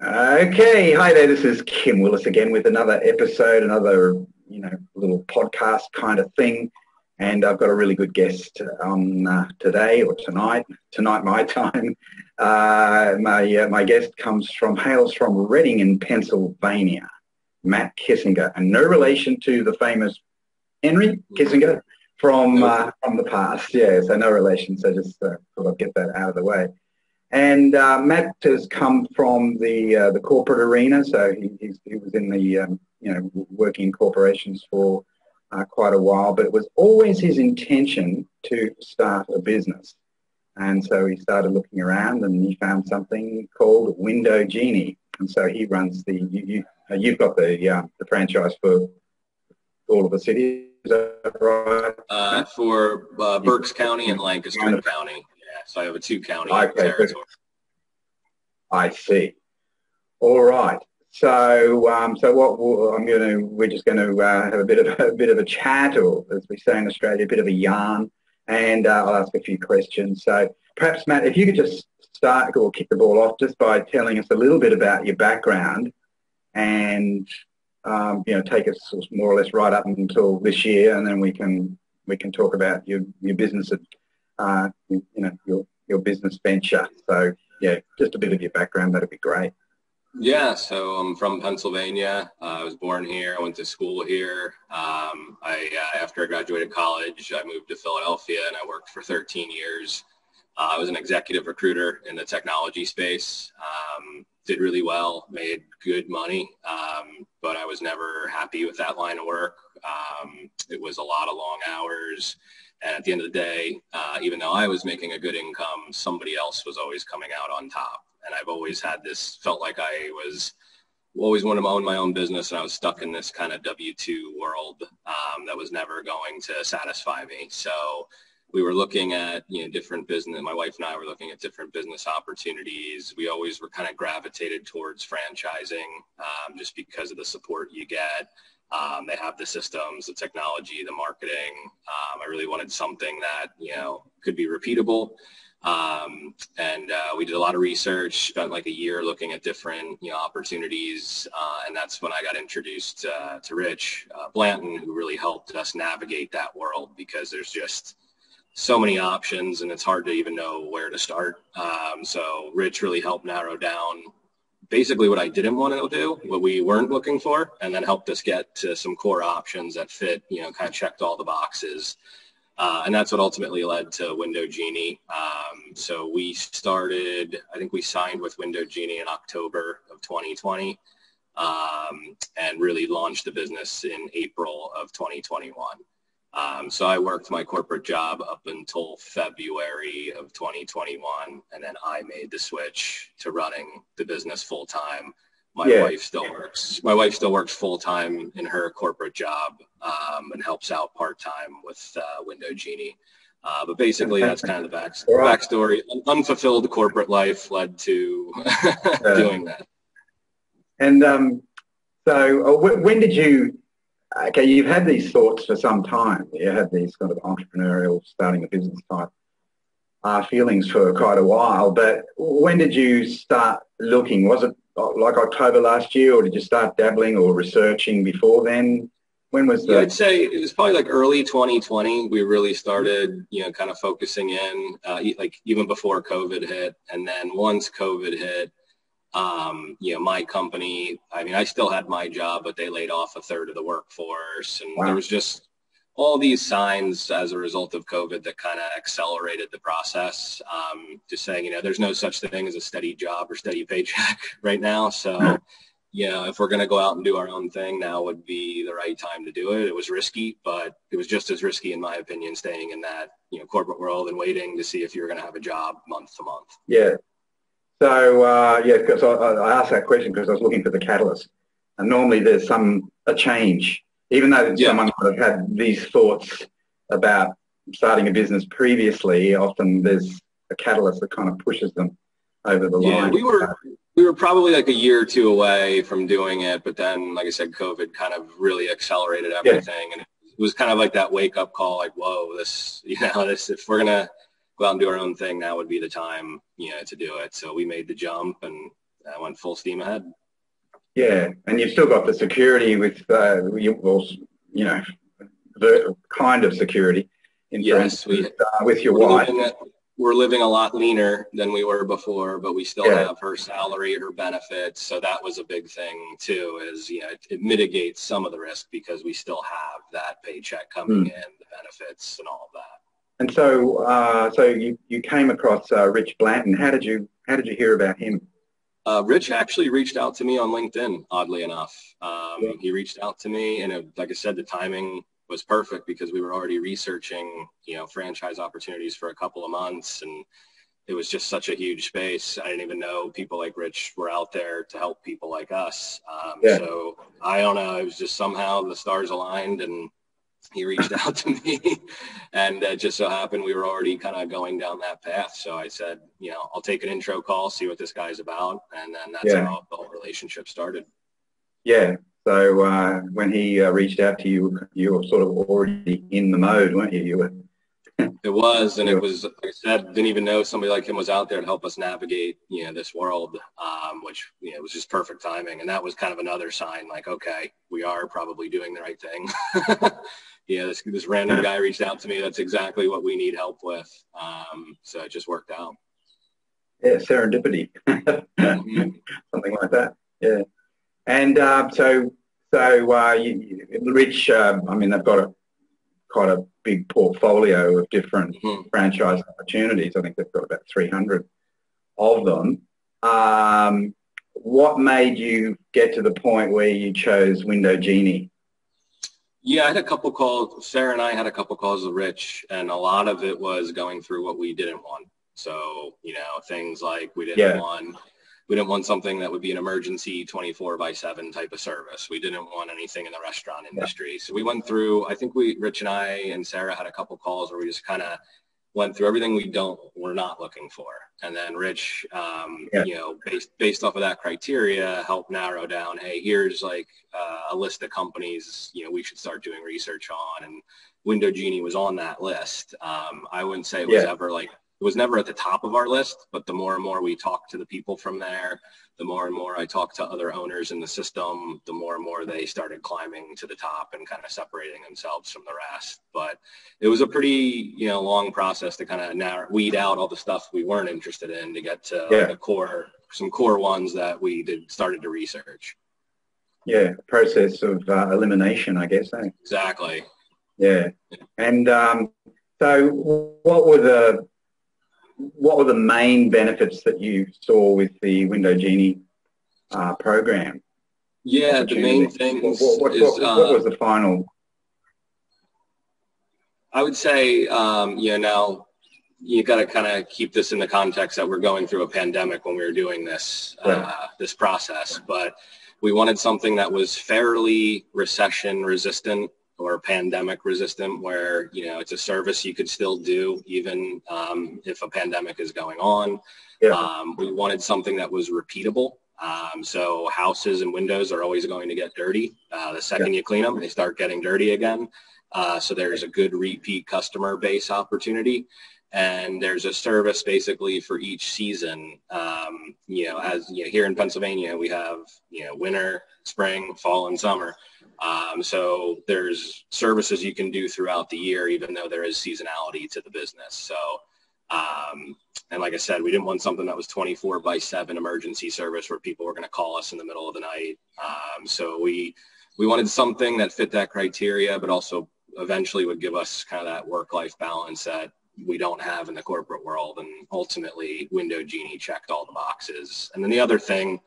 Okay, hi there. This is Kim Willis again with another episode, another little podcast kind of thing, and I've got a really good guest on today or tonight. Tonight, my time. My guest hails from Reading in Pennsylvania. Matt Kissinger, and no relation to the famous Henry Kissinger from the past. Yeah, so no relation. So just thought I'd get that out of the way. And Matt has come from the corporate arena, so he was in the working in corporations for quite a while. But it was always his intention to start a business, and so he started looking around, and he found something called Window Genie, and so he runs you've got the franchise for all of the cities, is that right? For Berks County and Lancaster County. So I have a 2-county territory. I see. All right. So, we're just going to have a bit of a chat, or as we say in Australia, a bit of a yarn, and I'll ask a few questions. So, perhaps Matt, if you could just start or kick the ball off just by telling us a little bit about your background, and take us more or less right up until this year, and then we can talk about your business your business venture. So yeah, just a bit of your background, that'd be great. Yeah, so I'm from Pennsylvania. I was born here. I went to school here. After I graduated college, I moved to Philadelphia and I worked for 13 years. I was an executive recruiter in the technology space. Did really well, made good money, but I was never happy with that line of work. It was a lot of long hours. And at the end of the day, even though I was making a good income, somebody else was always coming out on top. And I've always felt like I was always wanted to own my own business, and I was stuck in this kind of W-2 world that was never going to satisfy me. So we were looking at different business. My wife and I were looking at different business opportunities. We always were kind of gravitated towards franchising just because of the support you get. They have the systems, the technology, the marketing. I really wanted something that could be repeatable. And we did a lot of research, spent like a year looking at different opportunities, and that's when I got introduced to Rich Blanton, who really helped us navigate that world, because there's just so many options and it's hard to even know where to start. So Rich really helped narrow down basically what I didn't want to do, what we weren't looking for, and then helped us get to some core options that fit, kind of checked all the boxes. And that's what ultimately led to Window Genie. So we started, I think we signed with Window Genie in October of 2020, and really launched the business in April of 2021. So I worked my corporate job up until February of 2021, and then I made the switch to running the business full time. My wife still works full time in her corporate job, and helps out part time with Window Genie. But basically, that's kind of the backstory. Unfulfilled corporate life led to doing that. And so, when did you? Okay, you've had these thoughts for some time. You had these kind of entrepreneurial, starting a business type feelings for quite a while. But when did you start looking? Was it like October last year, or did you start dabbling or researching before then? When was that? Yeah, I'd say it was probably like early 2020. We really started, kind of focusing in, like even before COVID hit. And then once COVID hit, my company, I still had my job, but they laid off a third of the workforce. And There was just all these signs as a result of COVID that kind of accelerated the process. Just saying, there's no such thing as a steady job or steady paycheck right now. So, if we're going to go out and do our own thing, now would be the right time to do it. It was risky, but it was just as risky, in my opinion, staying in that, corporate world and waiting to see if you're going to have a job month to month. Yeah. So, because I asked that question because I was looking for the catalyst. And normally there's a change, even though someone might have had these thoughts about starting a business previously, often there's a catalyst that kind of pushes them over the line. We were probably like a year or two away from doing it, but then, like I said, COVID kind of really accelerated everything. And it was kind of like that wake-up call, like, whoa, this, if we're going to go out and do our own thing, now would be the time, to do it. So we made the jump, and I went full steam ahead. Yeah, and you've still got the security with, the kind of security, for Yes, instance, with your we're wife. we're living a lot leaner than we were before, but we still Yeah. have her salary, her benefits. So that was a big thing too, is, it mitigates some of the risk because we still have that paycheck coming in, the benefits and all of that. And so you came across Rich Blanton. How did you hear about him? Rich actually reached out to me on LinkedIn, oddly enough. Yeah. He reached out to me, and like I said, the timing was perfect because we were already researching, franchise opportunities for a couple of months, and it was just such a huge space. I didn't even know people like Rich were out there to help people like us. Yeah. So I don't know, it was just somehow the stars aligned, and he reached out to me, and it just so happened we were already kind of going down that path. So I said, I'll take an intro call, see what this guy's about. And then that's how the whole relationship started. Yeah. So when he reached out to you, you were sort of already in the mode, weren't you? You were. It was, and it was, like I said, didn't even know somebody like him was out there to help us navigate, this world, which, was just perfect timing. And that was kind of another sign, like, okay, we are probably doing the right thing. This random guy reached out to me. That's exactly what we need help with. So it just worked out. Yeah, serendipity. Something like that. Yeah. And Rich, they've got quite a big portfolio of different franchise opportunities. I think they've got about 300 of them. What made you get to the point where you chose Window Genie? Yeah, I had a couple calls. Sarah and I had a couple calls with Rich, and a lot of it was going through what we didn't want. So, things like we didn't want something that would be an emergency 24/7 type of service. We didn't want anything in the restaurant industry. Yeah. So we went through, I think Rich and I and Sarah had a couple calls where we just kind of went through everything we're not looking for. And then Rich, based off of that criteria, helped narrow down, hey, here's like a list of companies, we should start doing research on. And Window Genie was on that list. I wouldn't say it was it was never at the top of our list, but the more and more we talked to the people from there, the more and more I talked to other owners in the system, the more and more they started climbing to the top and kind of separating themselves from the rest. But it was a pretty, long process to kind of weed out all the stuff we weren't interested in to get to some core ones that we started to research. Yeah, process of elimination, I guess. Eh? Exactly. Yeah. And so what were the main benefits that you saw with the Window Genie program? Yeah, the main thing what was the final? I would say, now you got to kind of keep this in the context that we're going through a pandemic when we were doing this this process, but we wanted something that was fairly recession resistant or pandemic resistant, where, it's a service you could still do even if a pandemic is going on. Yeah. We wanted something that was repeatable. So houses and windows are always going to get dirty. The second you clean them, they start getting dirty again. So there's a good repeat customer base opportunity. And there's a service basically for each season. Here in Pennsylvania, we have, winter, spring, fall, and summer. So there's services you can do throughout the year, even though there is seasonality to the business. So, and like I said, we didn't want something that was 24/7 emergency service where people were going to call us in the middle of the night. So we wanted something that fit that criteria, but also eventually would give us kind of that work-life balance that we don't have in the corporate world. And ultimately, Window Genie checked all the boxes. And then the other thing,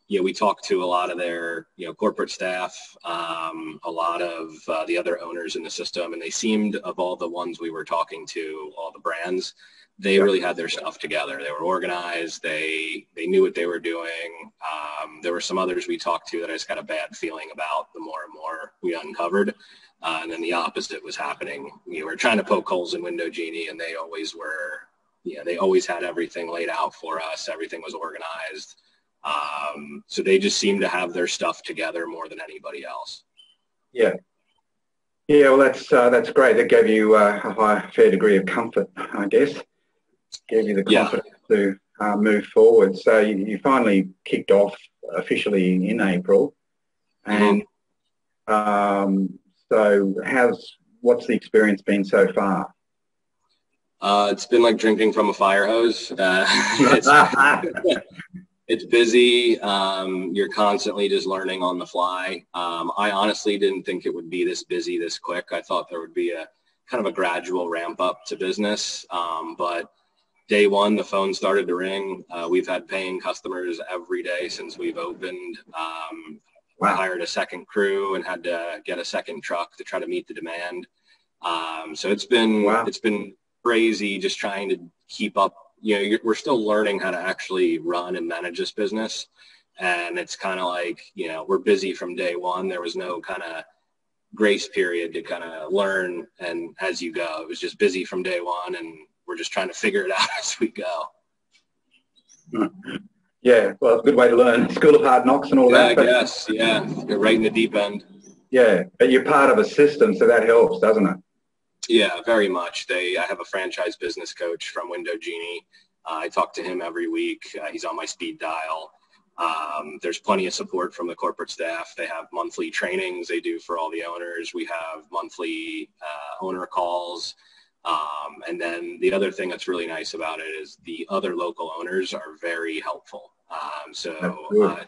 we talked to a lot of their, corporate staff, a lot of the other owners in the system, and they seemed, of all the ones we were talking to, all the brands, they really had their stuff together. They were organized. They knew what they were doing. There were some others we talked to that I just got a bad feeling about the more and more we uncovered. And then the opposite was happening. We were trying to poke holes in Window Genie, and they always were, they always had everything laid out for us. Everything was organized. So they just seemed to have their stuff together more than anybody else. Yeah. Yeah, well, that's great. That gave you a fair degree of comfort, I guess. Gave you the confidence move forward. So you finally kicked off officially in April, and so what's the experience been so far? It's been like drinking from a fire hose. It's busy. You're constantly just learning on the fly. I honestly didn't think it would be this busy this quick. I thought there would be a kind of a gradual ramp up to business. But day one, the phone started to ring. We've had paying customers every day since we've opened. I hired a second crew and had to get a second truck to try to meet the demand. So it's been crazy just trying to keep up. We're still learning how to actually run and manage this business. And it's kind of like, we're busy from day one. There was no kind of grace period to kind of learn. And as you go, it was just busy from day one. And we're just trying to figure it out as we go. Yeah, well, it's a good way to learn. School of hard knocks and all that. I guess, yeah. You're right in the deep end. Yeah, but you're part of a system, so that helps, doesn't it? Yeah, very much. I have a franchise business coach from Window Genie. I talk to him every week. He's on my speed dial. There's plenty of support from the corporate staff. They have monthly trainings they do for all the owners. We have monthly owner calls. And then the other thing that's really nice about it is the other local owners are very helpful.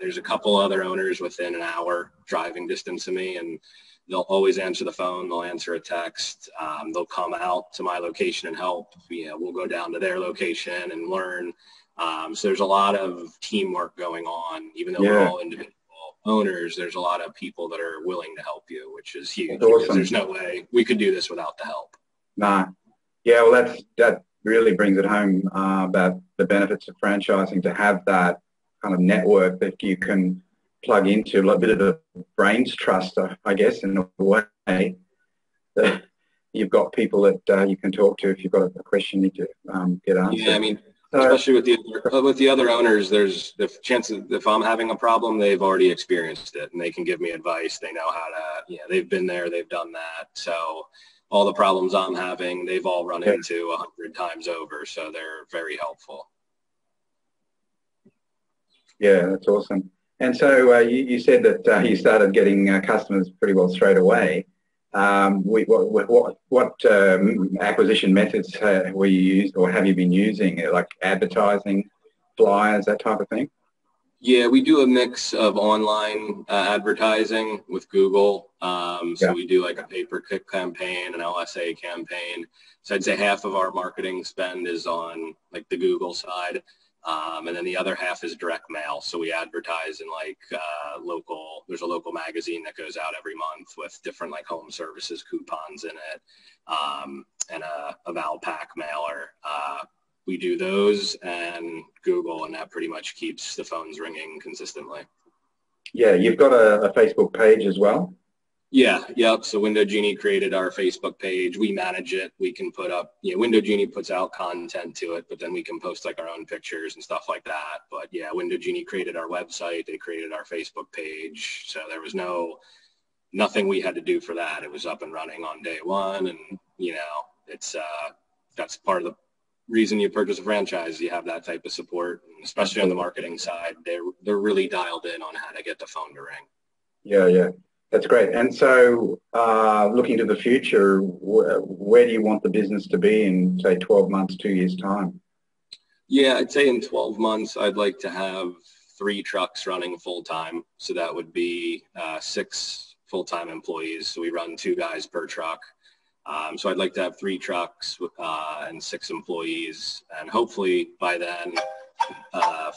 There's a couple other owners within an hour driving distance of me, and they'll always answer the phone. They'll answer a text. They'll come out to my location and help. We'll go down to their location and learn. So there's a lot of teamwork going on. Even though we're all individual owners, there's a lot of people that are willing to help you, which is huge. Awesome. There's no way we could do this without the help. Nah. Yeah, well, that really brings it home about the benefits of franchising, to have that kind of network that you can plug into, like a bit of a brains trust, I guess, in a way. You've got people that you can talk to if you've got a question you need to get answered. Yeah, I mean, especially with the other owners, there's the chances if I'm having a problem, they've already experienced it and they can give me advice. They know how to, they've been there, they've done that. So all the problems I'm having, they've all run into 100 times over. So they're very helpful. Yeah, that's awesome. And so you said that you started getting customers pretty well straight away. What acquisition methods were you used, or have you been using, like advertising, flyers, that type of thing? Yeah, we do a mix of online advertising with Google. So we do like a pay-per-click campaign, an LSA campaign. So I'd say half of our marketing spend is on like the Google side. And then the other half is direct mail. So we advertise in like there's a local magazine that goes out every month with different like home services coupons in it, and a Valpak mailer. We do those and Google, and that pretty much keeps the phones ringing consistently. Yeah, you've got a Facebook page as well? Yeah, yep. So Window Genie created our Facebook page. We manage it. We can put up, Window Genie puts out content to it, but then we can post like our own pictures and stuff like that. But yeah, Window Genie created our website. They created our Facebook page. So there was nothing we had to do for that. It was up and running on day one. And, it's that's part of the reason you purchase a franchise. You have that type of support, and especially on the marketing side. They're really dialed in on how to get the phone to ring. Yeah. That's great. And so looking to the future, where do you want the business to be in, say, 12 months, 2 years' time? Yeah, I'd say in 12 months, I'd like to have 3 trucks running full-time. So that would be 6 full-time employees. So we run 2 guys per truck. So I'd like to have 3 trucks and 6 employees. And hopefully by then,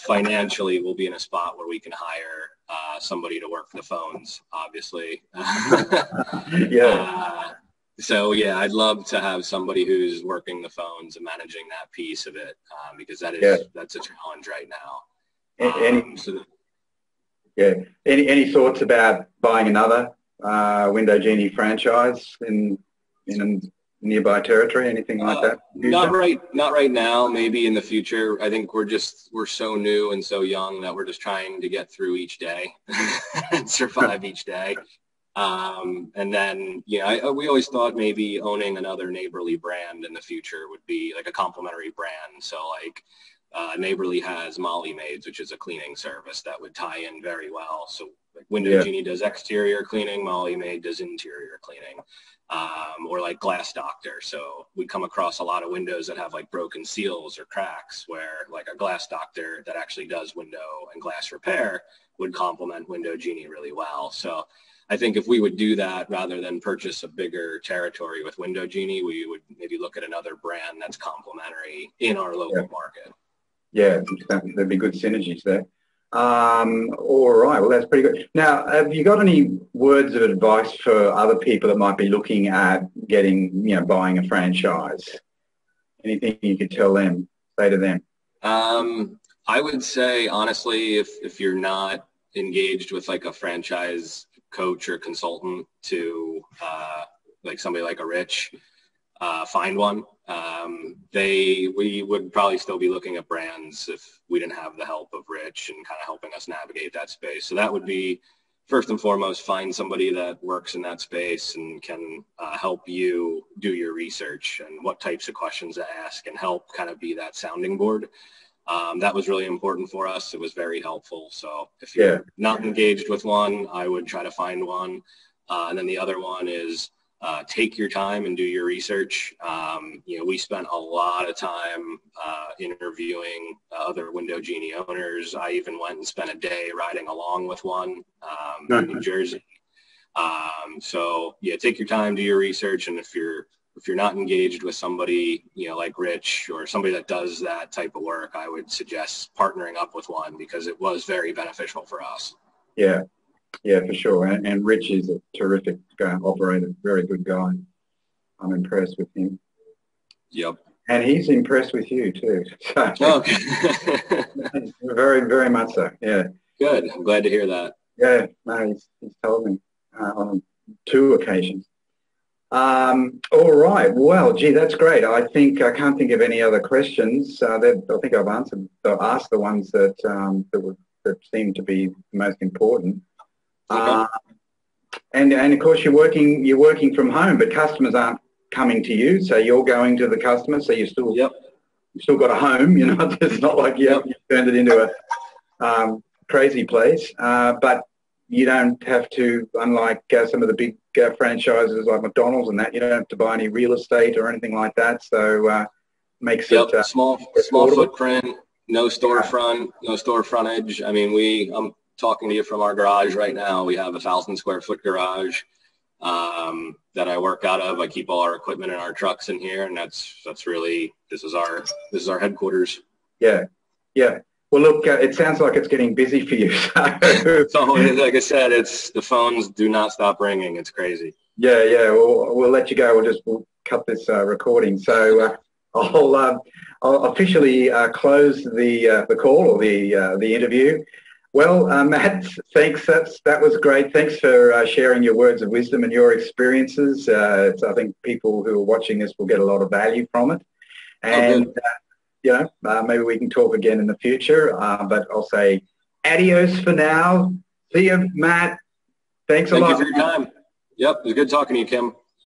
financially, we'll be in a spot where we can hire somebody to work the phones, obviously. So I'd love to have somebody who's working the phones and managing that piece of it, because that's a challenge right now. Any thoughts about buying another Window Genie franchise in nearby territory, anything like that? Not right now, maybe in the future. I think we're so new and so young that we're just trying to get through each day and survive each day. And then, we always thought maybe owning another neighborly brand in the future would be like a complementary brand. So like Neighborly has Molly Maids, which is a cleaning service that would tie in very well. So like Window Yeah. Genie does exterior cleaning, Molly Maid does interior cleaning, or like Glass Doctor. So we come across a lot of windows that have like broken seals or cracks, where like a Glass Doctor that actually does window and glass repair would complement Window Genie really well. So I think if we would do that rather than purchase a bigger territory with Window Genie, we would maybe look at another brand that's complementary in our local market. Yeah, there'd be good synergies there. All right, well, that's pretty good. Now, have you got any words of advice for other people that might be looking at getting, buying a franchise? Anything you could say to them? I would say, honestly, if you're not engaged with like a franchise coach or consultant to like somebody like a Rich, find one. We would probably still be looking at brands if we didn't have the help of Rich and kind of helping us navigate that space. So that would be first and foremost, find somebody that works in that space and can help you do your research and what types of questions to ask and help kind of be that sounding board. That was really important for us. It was very helpful. So if you're not engaged with one, I would try to find one. And then the other one is take your time and do your research. We spent a lot of time interviewing other Window Genie owners. I even went and spent a day riding along with one in New Jersey. So yeah, take your time, do your research, and if you're not engaged with somebody, like Rich or somebody that does that type of work, I would suggest partnering up with one because it was very beneficial for us. Yeah, for sure. And Rich is a terrific operator, very good guy. I'm impressed with him. Yep. And he's impressed with you too. So, okay. Very, very much so. Yeah. Good. I'm glad to hear that. Yeah. No, he's told me on 2 occasions. All right. Well, gee, that's great. I can't think of any other questions. I think I've asked the ones that seem to be most important. Okay. And of course you're working from home, but customers aren't coming to you, so you're going to the customer. So you still got a home. It's not like you turned it into a crazy place. But you don't have to, unlike some of the big franchises like McDonald's and that, you don't have to buy any real estate or anything like that. So makes it small footprint, no storefront, no store frontage. I mean, I'm talking to you from our garage right now. We have a 1,000 square foot garage that I work out of. I keep all our equipment and our trucks in here, and that's really this is our headquarters. Yeah. Well, look, it sounds like it's getting busy for you. So, like I said, the phones do not stop ringing. It's crazy. Yeah. We'll let you go. We'll cut this recording. So I'll officially close the call or the interview. Well, Matt, thanks. That was great. Thanks for sharing your words of wisdom and your experiences. I think people who are watching this will get a lot of value from it. And maybe we can talk again in the future. But I'll say adios for now. See you, Matt. Thank you for your time. Yep, it was good talking to you, Kim.